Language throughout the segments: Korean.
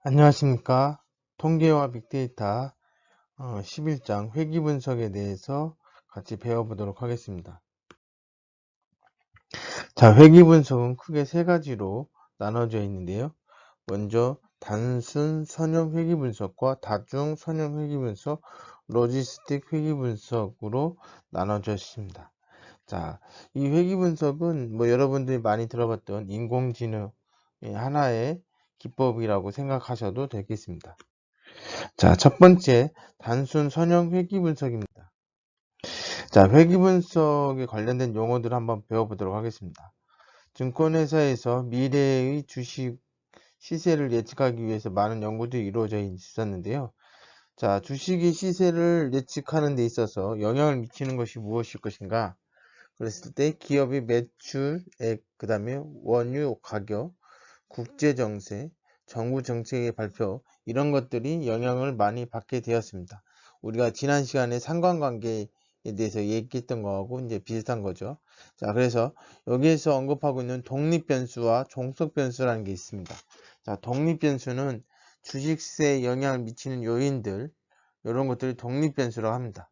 안녕하십니까. 통계와 빅데이터 11장 회귀 분석에 대해서 같이 배워보도록 하겠습니다. 자, 회귀 분석은 크게 세 가지로 나눠져 있는데요. 먼저 단순 선형 회귀 분석과 다중 선형 회귀 분석, 로지스틱 회귀 분석으로 나눠져 있습니다. 자, 이 회귀 분석은 여러분들이 많이 들어봤던 인공지능의 하나의 기법이라고 생각하셔도 되겠습니다. 자, 첫 번째, 단순 선형 회귀 분석입니다. 자, 회귀 분석에 관련된 용어들을 한번 배워보도록 하겠습니다. 증권회사에서 미래의 주식 시세를 예측하기 위해서 많은 연구들이 이루어져 있었는데요. 자, 주식의 시세를 예측하는 데 있어서 영향을 미치는 것이 무엇일 것인가? 그랬을 때 기업의 매출액, 그 다음에 원유 가격, 국제정세, 정부 정책의 발표, 이런 것들이 영향을 많이 받게 되었습니다. 우리가 지난 시간에 상관관계에 대해서 얘기했던 거하고 이제 비슷한 거죠. 자, 그래서 여기에서 언급하고 있는 독립변수와 종속변수라는 게 있습니다. 자, 독립변수는 주식세에 영향을 미치는 요인들, 이런 것들을 독립변수라고 합니다.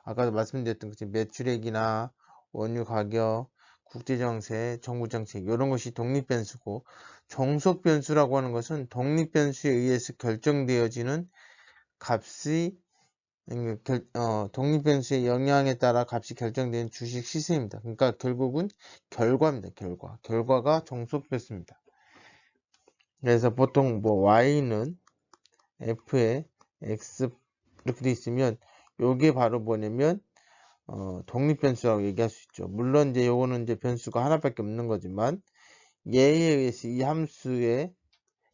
아까도 말씀드렸던 것처럼 매출액이나 원유 가격, 국제정세, 정부정책, 이런 것이 독립변수고, 종속변수라고 하는 것은 독립변수에 의해서 결정되어지는 값이, 독립변수의 영향에 따라 값이 결정되는 주식 시세입니다. 그러니까 결국은 결과입니다. 결과가 종속변수입니다. 그래서 보통 Y는 F에 X 이렇게 돼 있으면, 요게 바로 뭐냐면 독립변수라고 얘기할 수 있죠. 물론 이제 요거는 이제 변수가 하나밖에 없는 거지만, 얘에 의해서 이 함수의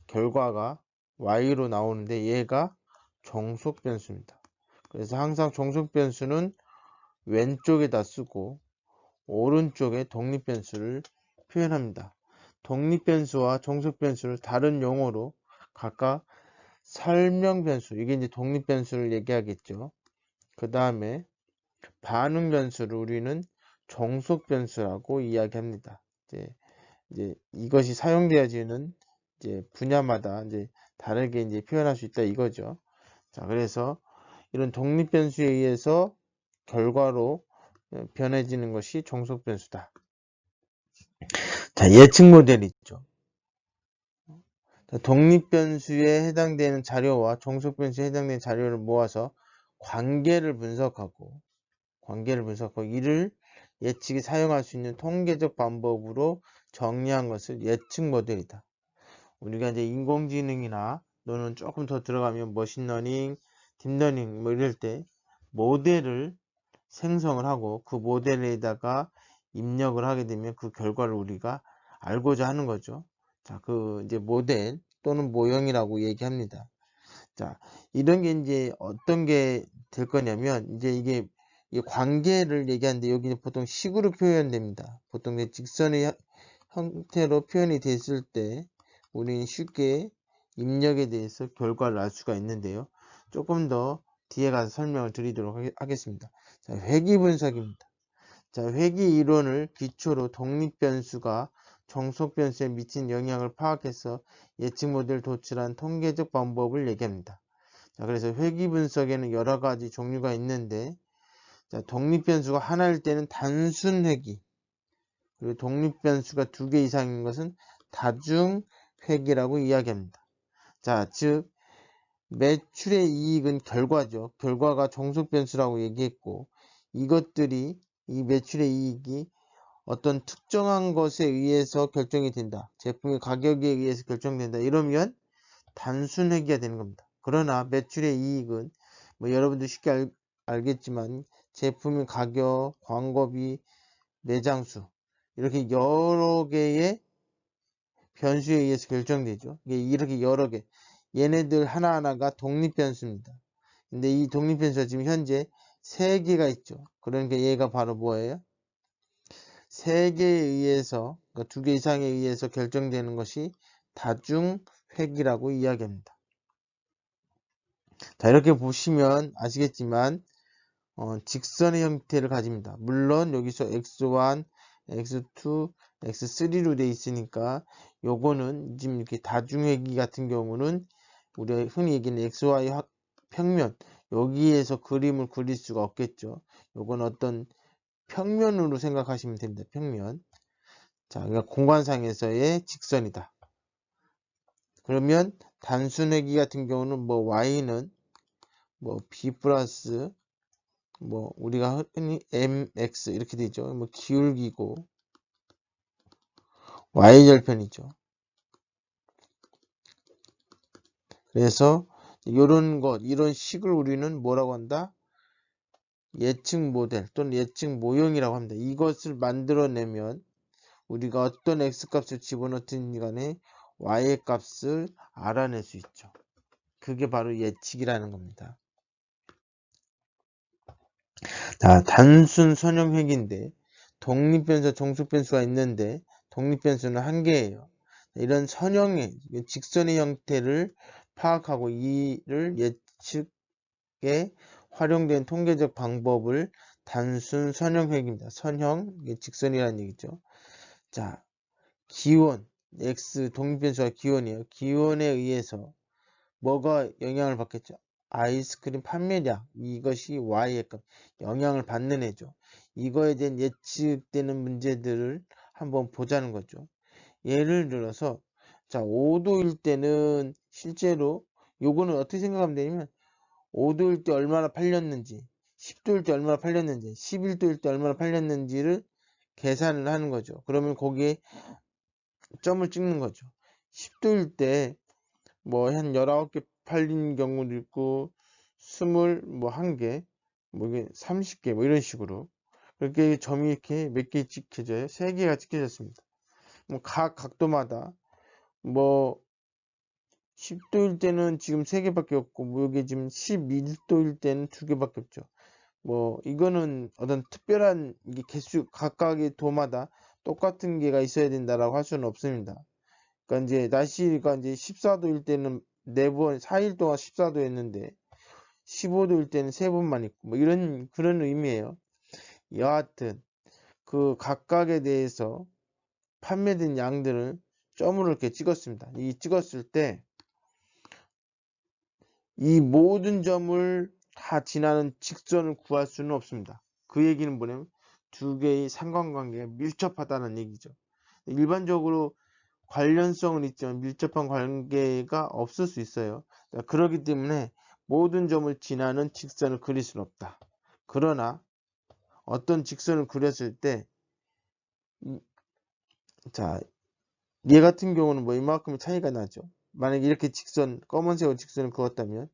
결과가 y로 나오는데 얘가 종속변수입니다. 그래서 항상 종속변수는 왼쪽에다 쓰고 오른쪽에 독립변수를 표현합니다. 독립변수와 종속변수를 다른 용어로 각각 설명변수, 이게 이제 독립변수를 얘기하겠죠. 그 다음에 반응변수를 우리는 종속변수라고 이야기합니다. 이제 이것이 사용되어지는 이제 분야마다 이제 다르게 이제 표현할 수 있다 이거죠. 자, 그래서 이런 독립변수에 의해서 결과로 변해지는 것이 종속변수다. 자, 예측 모델이 있죠. 자, 독립변수에 해당되는 자료와 종속변수에 해당되는 자료를 모아서 관계를 분석하고 이를 예측에 사용할 수 있는 통계적 방법으로 정리한 것을 예측 모델이다. 우리가 이제 인공지능이나 또는 조금 더 들어가면 머신러닝, 딥러닝 이럴 때 모델을 생성을 하고 그 모델에다가 입력을 하게 되면 그 결과를 우리가 알고자 하는 거죠. 자, 그 이제 모델 또는 모형이라고 얘기합니다. 자, 이런 게 이제 어떤 게 될 거냐면, 이제 이게 관계를 얘기하는데 여기는 보통 식으로 표현됩니다. 보통 직선의 형태로 표현이 됐을 때 우리는 쉽게 입력에 대해서 결과를 알 수가 있는데요. 조금 더 뒤에 가서 설명을 드리도록 하겠습니다. 자, 회귀 분석입니다. 자, 회귀 이론을 기초로 독립변수가 종속변수에 미친 영향을 파악해서 예측 모델을 도출한 통계적 방법을 얘기합니다. 자, 그래서 회귀 분석에는 여러 가지 종류가 있는데, 자, 독립변수가 하나일 때는 단순 회귀, 그리고 독립변수가 2개 이상인 것은 다중 회귀라고 이야기합니다. 자, 즉 매출의 이익은 결과죠. 결과가 종속변수라고 얘기했고, 이것들이 이 매출의 이익이 어떤 특정한 것에 의해서 결정이 된다. 제품의 가격에 의해서 결정된다. 이러면 단순 회귀가 되는 겁니다. 그러나 매출의 이익은 여러분들 쉽게 알겠지만 제품의 가격, 광고비, 매장수 이렇게 여러 개의 변수에 의해서 결정되죠. 이렇게 여러 개. 얘네들 하나하나가 독립변수입니다. 근데 이 독립변수가 지금 현재 3개가 있죠. 그러니까 얘가 바로 뭐예요? 3개에 의해서, 그러니까 2개 이상에 의해서 결정되는 것이 다중회귀라고 이야기합니다. 자, 이렇게 보시면 아시겠지만 직선의 형태를 가집니다. 물론 여기서 x1, x2, x3로 돼 있으니까 요거는 지금 이렇게 다중회기 같은 경우는 우리가 흔히 얘기하는 xy 평면 여기에서 그림을 그릴 수가 없겠죠. 요건 어떤 평면으로 생각하시면 됩니다. 평면. 자, 그러니까 공간상에서의 직선이다. 그러면 단순회기 같은 경우는 뭐 y는 뭐 b 플러스 뭐 우리가 흔히 mx 이렇게 되죠. 뭐 기울기고 y절편이죠. 그래서 이런 것, 이런 식을 우리는 뭐라고 한다? 예측 모델 또는 예측 모형이라고 합니다. 이것을 만들어내면 우리가 어떤 x값을 집어넣든 간에 y의 값을 알아낼 수 있죠. 그게 바로 예측이라는 겁니다. 자, 단순 선형획인데 독립변수, 정수변수가 있는데 독립변수는 한 개예요. 이런 선형의 직선의 형태를 파악하고 이를 예측에 활용된 통계적 방법을 단순 선형획입니다. 선형, 직선이라는 얘기죠. 자, 기원, x 독립변수가 기원이에요. 기원에 의해서 뭐가 영향을 받겠죠? 아이스크림 판매량, 이것이 y의 값, 영향을 받는 애죠. 이거에 대한 예측되는 문제들을 한번 보자는 거죠. 예를 들어서 자 5도일 때는 실제로 요거는 어떻게 생각하면 되냐면 5도일 때 얼마나 팔렸는지 10도일 때 얼마나 팔렸는지 11도일 때 얼마나 팔렸는지를 계산을 하는 거죠. 그러면 거기에 점을 찍는 거죠. 10도일 때 뭐 한 19개 팔린 경우도 있고 21개 뭐 이게 30개 뭐 이런 식으로 그렇게 점이 이렇게 몇 개 찍혀져요. 3개가 찍혀졌습니다. 뭐 각 각도마다 뭐 10도일 때는 지금 3개밖에 없고 뭐 여기 지금 11도일 때는 2개밖에 없죠. 뭐 이거는 어떤 특별한 이게 개수 각각의 도마다 똑같은 게가 있어야 된다라고 할 수는 없습니다. 그러니까 이제 날씨가 이제 14도일 때는 4번 4일 동안 14도였는데 15도일 때는 3번만 있고 뭐 이런 그런 의미예요. 여하튼 그 각각에 대해서 판매된 양들을 점으로 이렇게 찍었습니다. 이 찍었을 때 이 모든 점을 다 지나는 직선을 구할 수는 없습니다. 그 얘기는 뭐냐면 두 개의 상관관계가 밀접하다는 얘기죠. 일반적으로 관련성은 있지만 밀접한 관계가 없을 수 있어요. 그렇기 때문에 모든 점을 지나는 직선을 그릴 수는 없다. 그러나 어떤 직선을 그렸을 때 자, 얘 같은 경우는 뭐 이만큼의 차이가 나죠. 만약에 이렇게 직선, 검은색으로 직선을 그었다면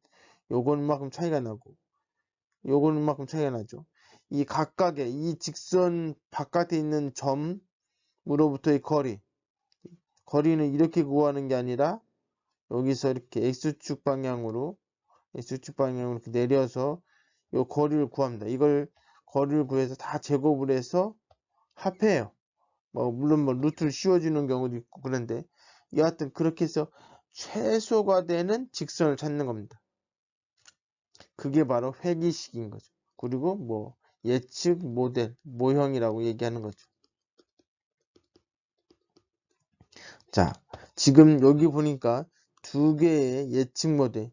요거는 이만큼 차이가 나고 요거는 이만큼 차이가 나죠. 이 각각의 이 직선 바깥에 있는 점으로부터의 거리는 이렇게 구하는 게 아니라 여기서 이렇게 X축 방향으로 이렇게 내려서 요 거리를 구합니다. 이걸 거리를 구해서 다 제곱을 해서 합해요. 뭐 물론 뭐 루트를 씌워주는 경우도 있고 그런데 여하튼 그렇게 해서 최소가 되는 직선을 찾는 겁니다. 그게 바로 회기식인 거죠. 그리고 뭐 예측 모델, 모형이라고 얘기하는 거죠. 자, 지금 여기 보니까 두 개의 예측 모델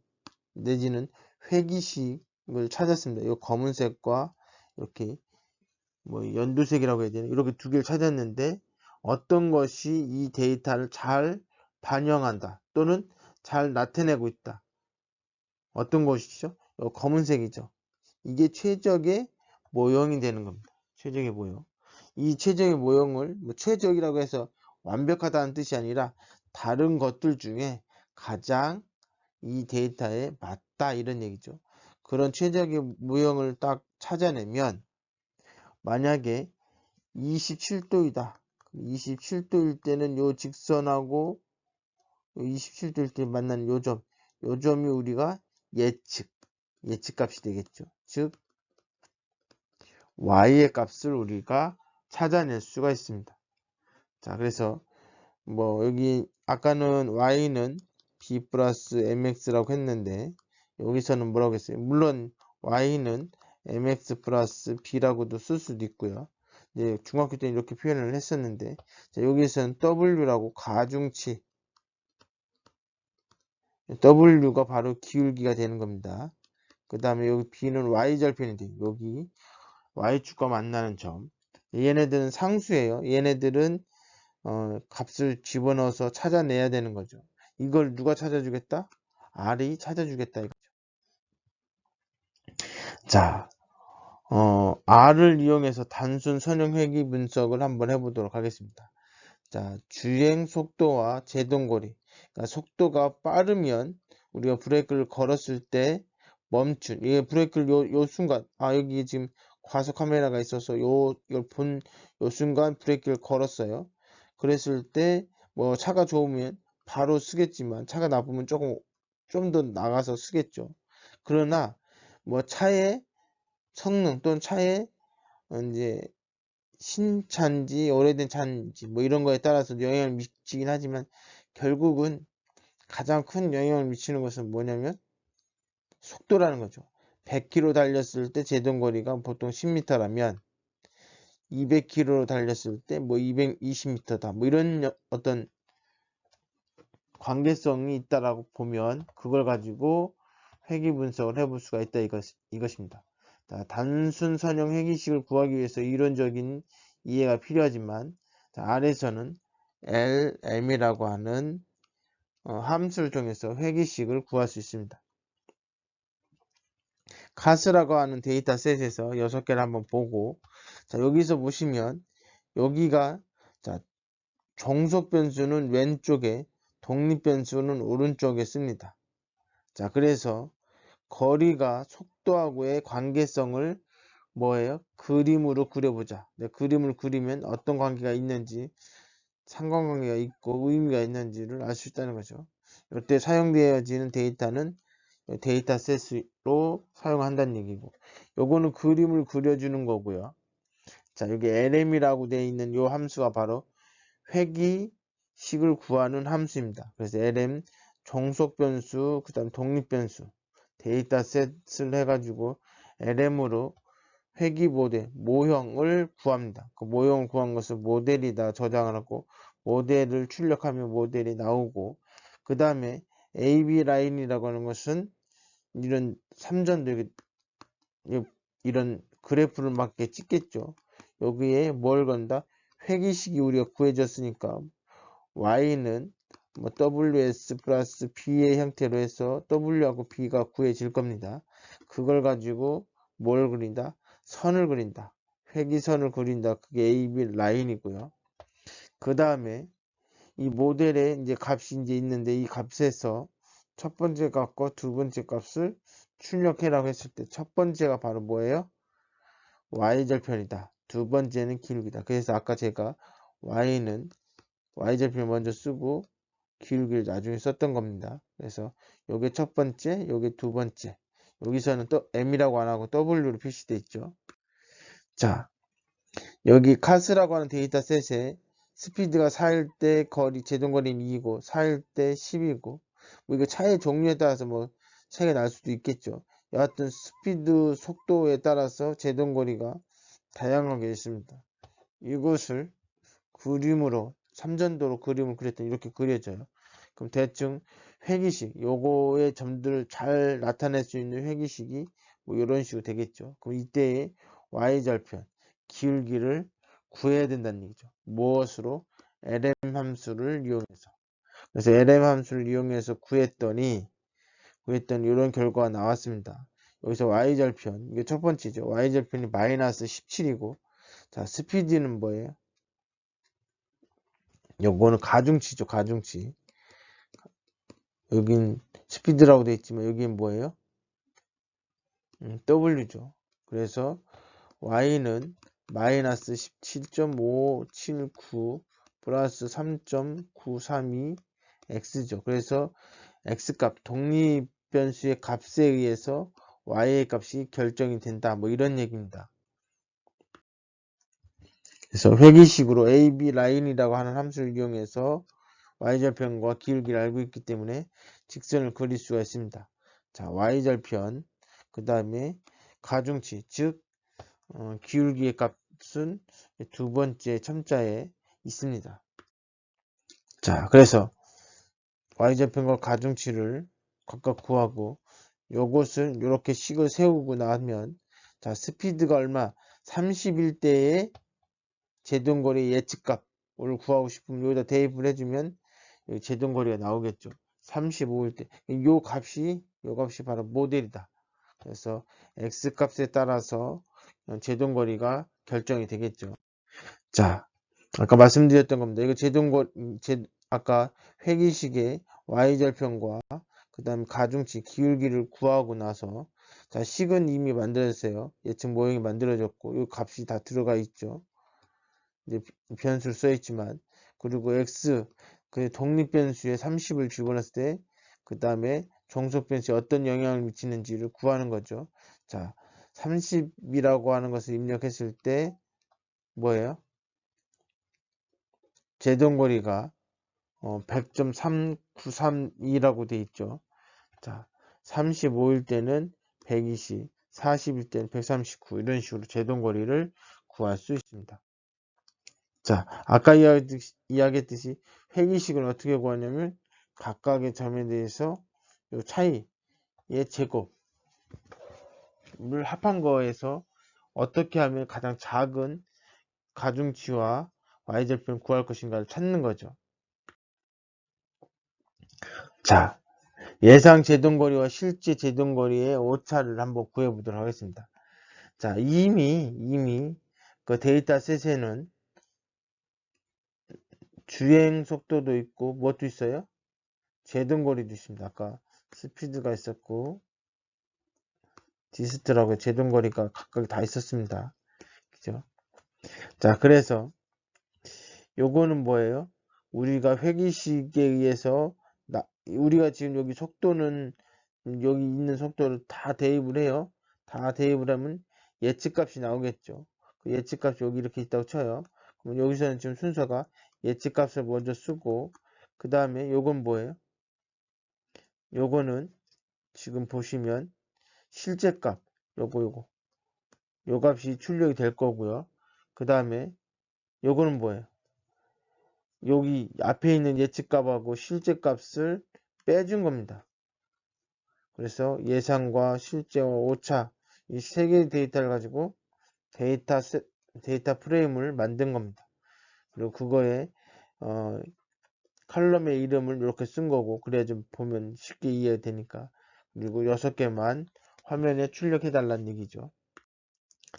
내지는 회기식을 찾았습니다. 이 검은색과 이렇게 뭐 연두색이라고 해야 되나 이렇게 두 개를 찾았는데 어떤 것이 이 데이터를 잘 반영한다 또는 잘 나타내고 있다. 어떤 것이죠? 검은색이죠. 이게 최적의 모형이 되는 겁니다. 최적의 모형. 이 최적의 모형을 뭐 최적이라고 해서 완벽하다는 뜻이 아니라 다른 것들 중에 가장 이 데이터에 맞다 이런 얘기죠. 그런 최적의 모형을 딱 찾아내면 만약에 27도이다. 27도일 때는 요 직선하고 27도일 때 만난 요 점이 우리가 예측값이 되겠죠. 즉 y의 값을 우리가 찾아낼 수가 있습니다. 자, 그래서 뭐 여기 아까는 y는 b 플러스 mx라고 했는데 여기서는 뭐라고 했어요? 물론 y는 mx 플러스 b라고도 쓸 수도 있고요. 이제 중학교 때 이렇게 표현을 했었는데, 자, 여기서는 W라고 가중치, W가 바로 기울기가 되는 겁니다. 그 다음에 여기 B는 Y절편이 돼요. 여기 Y축과 만나는 점. 얘네들은 상수예요. 얘네들은 값을 집어넣어서 찾아내야 되는 거죠. 이걸 누가 찾아주겠다? R이 찾아주겠다 이거죠. 자, R을 이용해서 단순 선형 회귀 분석을 한번 해보도록 하겠습니다. 자, 주행 속도와 제동거리. 그러니까 속도가 빠르면 우리가 브레이크를 걸었을 때 멈춘. 이 브레이크를 요 순간, 여기 지금 과속 카메라가 있어서 요 순간 브레이크를 걸었어요. 그랬을 때 뭐 차가 좋으면 바로 쓰겠지만 차가 나쁘면 좀 더 나가서 쓰겠죠. 그러나 뭐 차의 성능 또는 차의 이제 신차인지 오래된 차인지 뭐 이런 거에 따라서 영향을 미치긴 하지만 결국은 가장 큰 영향을 미치는 것은 뭐냐면 속도라는 거죠. 100km 달렸을 때 제동거리가 보통 10m라면 200km 달렸을 때 뭐 220m다 뭐 이런 어떤 관계성이 있다라고 보면 그걸 가지고 회귀 분석을 해볼 수가 있다 이것입니다. 자, 단순 선형 회귀식을 구하기 위해서 이론적인 이해가 필요하지만 자, 아래에서는 LM이라고 하는 함수를 통해서 회귀식을 구할 수 있습니다. 카스라고 하는 데이터셋에서 6개를 한번 보고 자, 여기서 보시면 여기가 자, 종속 변수는 왼쪽에 독립 변수는 오른쪽에 씁니다. 자, 그래서 거리가 속도하고의 관계성을 뭐예요? 그림으로 그려보자. 네, 그림을 그리면 어떤 관계가 있는지 상관관계가 있고 의미가 있는지를 알 수 있다는 거죠. 이때 사용되어지는 데이터는 데이터셋으로 사용한다는 얘기고 요거는 그림을 그려주는 거고요. 자, 여기 LM이라고 되어 있는 요 함수가 바로 회귀식을 구하는 함수입니다. 그래서 LM 종속 변수, 그 다음 독립 변수, 데이터셋을 해가지고 LM으로 회귀 모형을 구합니다. 그 모형을 구한 것을 모델에다 저장을 하고 모델을 출력하면 모델이 나오고 그 다음에 AB 라인이라고 하는 것은 이런 3전도 이런 그래프를 맞게 찍겠죠. 여기에 뭘 건다? 회귀식이 우리가 구해졌으니까 y는 뭐 ws 플러스 b의 형태로 해서 w하고 b가 구해질 겁니다. 그걸 가지고 뭘 그린다? 선을 그린다. 회귀선을 그린다. 그게 AB 라인이고요. 그 다음에 이 모델에 이제 값이 이제 있는데 이 값에서 첫 번째 값과 두 번째 값을 출력해라고 했을 때 첫 번째가 바로 뭐예요? y절편이다. 두 번째는 기울기다. 그래서 아까 제가 y는 y절편 먼저 쓰고 기울기를 나중에 썼던 겁니다. 그래서 요게 첫 번째, 요게 두 번째. 여기서는 또 m이라고 안 하고 w로 표시되어 있죠. 자, 여기 카스라고 하는 데이터셋에 스피드가 4일 때 제동거리는 2이고 4일 때 10이고 뭐 이거 차의 종류에 따라서 뭐 차이가 날 수도 있겠죠. 여하튼 스피드 속도에 따라서 제동거리가 다양하게 있습니다. 이것을 그림으로 3전도로 그림을 그렸더니 이렇게 그려져요. 그럼 대충 회귀식 요거의 점들을 잘 나타낼 수 있는 회귀식이 뭐 이런 식으로 되겠죠. 그럼 이때의 y절편 기울기를 구해야 된다는 얘기죠. 무엇으로? lm 함수를 이용해서. 그래서 lm 함수를 이용해서 구했더니 이런 결과가 나왔습니다. 여기서 y절편 이게 첫 번째죠. y절편이 마이너스 17이고 자 스피드는 뭐예요? 요거는 가중치죠. 가중치. 여긴 스피드라고 되어 있지만 여기는 뭐예요? W죠. 그래서 Y는 마이너스 17.579 플러스 3.932 X죠. 그래서 X값, 독립변수의 값에 의해서 Y의 값이 결정이 된다. 뭐 이런 얘기입니다. 그래서 회귀식으로 AB 라인이라고 하는 함수를 이용해서 y절편과 기울기를 알고 있기 때문에 직선을 그릴 수가 있습니다. 자, y절편 그 다음에 가중치 즉 기울기의 값 값은 두 번째 첨자에 있습니다. 자, 그래서 y좌표과 가중치를 각각 구하고 요것을 이렇게 식을 세우고 나면 자, 스피드가 얼마? 31대의 제동거리 예측값을 구하고 싶으면 여기다 대입을 해주면 제동거리가 나오겠죠. 35일 때 요 값이 바로 모델이다. 그래서 x값에 따라서 제동거리가 결정이 되겠죠. 자, 아까 말씀드렸던 겁니다. 이거 아까 회기식의 y절편과 그 다음 가중치 기울기를 구하고 나서 자, 식은 이미 만들어졌어요. 예측 모형이 만들어졌고 이 값이 다 들어가 있죠. 이제 변수를 써 있지만 그리고 x 그 독립변수에 30을 집어넣었을 때 그 다음에 종속변수에 어떤 영향을 미치는지를 구하는 거죠. 자, 30이라고 하는 것을 입력했을 때 뭐예요? 제동거리가 100.393이라고 돼 있죠. 자, 35일 때는 120, 40일 때는 139 이런 식으로 제동거리를 구할 수 있습니다. 자, 아까 이야기했듯이 회기식을 어떻게 구하냐면 각각의 점에 대해서 이 차이의 제곱을 합한 거에서 어떻게 하면 가장 작은 가중치와 y절편을 구할 것인가를 찾는 거죠. 자, 예상 제동거리와 실제 제동거리의 오차를 한번 구해보도록 하겠습니다. 자, 이미 그 데이터셋에는 주행 속도도 있고 무엇도 있어요? 제동거리도 있습니다. 아까 스피드가 있었고 디스트라고 제동거리가 각각 다 있었습니다. 그죠? 자, 그래서 요거는 뭐예요? 우리가 회기식에 의해서 우리가 지금 여기 속도는 여기 있는 속도를 다 대입을 해요. 다 대입을 하면 예측값이 나오겠죠. 그 예측값이 여기 이렇게 있다고 쳐요. 그럼 여기서는 지금 순서가 예측값을 먼저 쓰고 그 다음에 요건 뭐예요? 요거는 지금 보시면 실제값 요거 요 값이 출력이 될 거고요. 그 다음에 요거는 뭐예요? 여기 앞에 있는 예측값하고 실제값을 빼준 겁니다. 그래서 예상과 실제와 오차 이 세 개의 데이터를 가지고 데이터 프레임을 만든 겁니다. 그리고 그거에 컬럼의 이름을 이렇게 쓴 거고 그래야 좀 보면 쉽게 이해되니까. 그리고 6개만 화면에 출력해 달라는 얘기죠.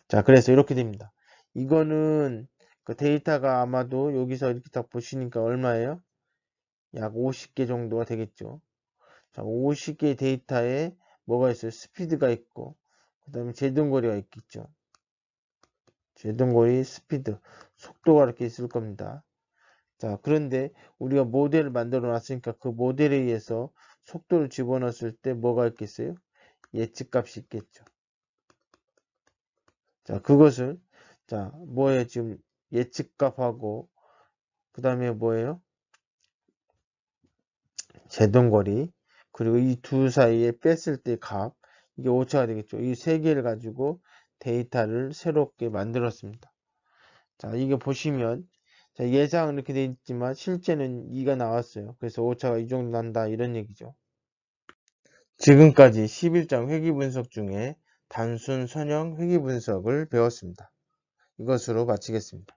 자, 그래서 이렇게 됩니다. 이거는 그 데이터가 아마도 여기서 이렇게 딱 보시니까 얼마예요? 약 50개 정도가 되겠죠. 자, 50개 데이터에 뭐가 있어요? 스피드가 있고 그 다음에 제동거리가 있겠죠. 제동거리, 스피드, 속도가 이렇게 있을 겁니다. 자, 그런데 우리가 모델을 만들어 놨으니까 그 모델에 의해서 속도를 집어넣었을 때 뭐가 있겠어요? 예측값이 있겠죠. 자, 그것을 자, 뭐예요? 지금 예측값하고 그 다음에 뭐예요? 제동거리 그리고 이 두 사이에 뺐을 때 값 이게 오차가 되겠죠. 이 세 개를 가지고 데이터를 새롭게 만들었습니다. 자, 이게 보시면 자, 예상은 이렇게 돼 있지만 실제는 2가 나왔어요. 그래서 오차가 이 정도 난다 이런 얘기죠. 지금까지 11장 회귀분석 중에 단순 선형 회귀분석을 배웠습니다. 이것으로 마치겠습니다.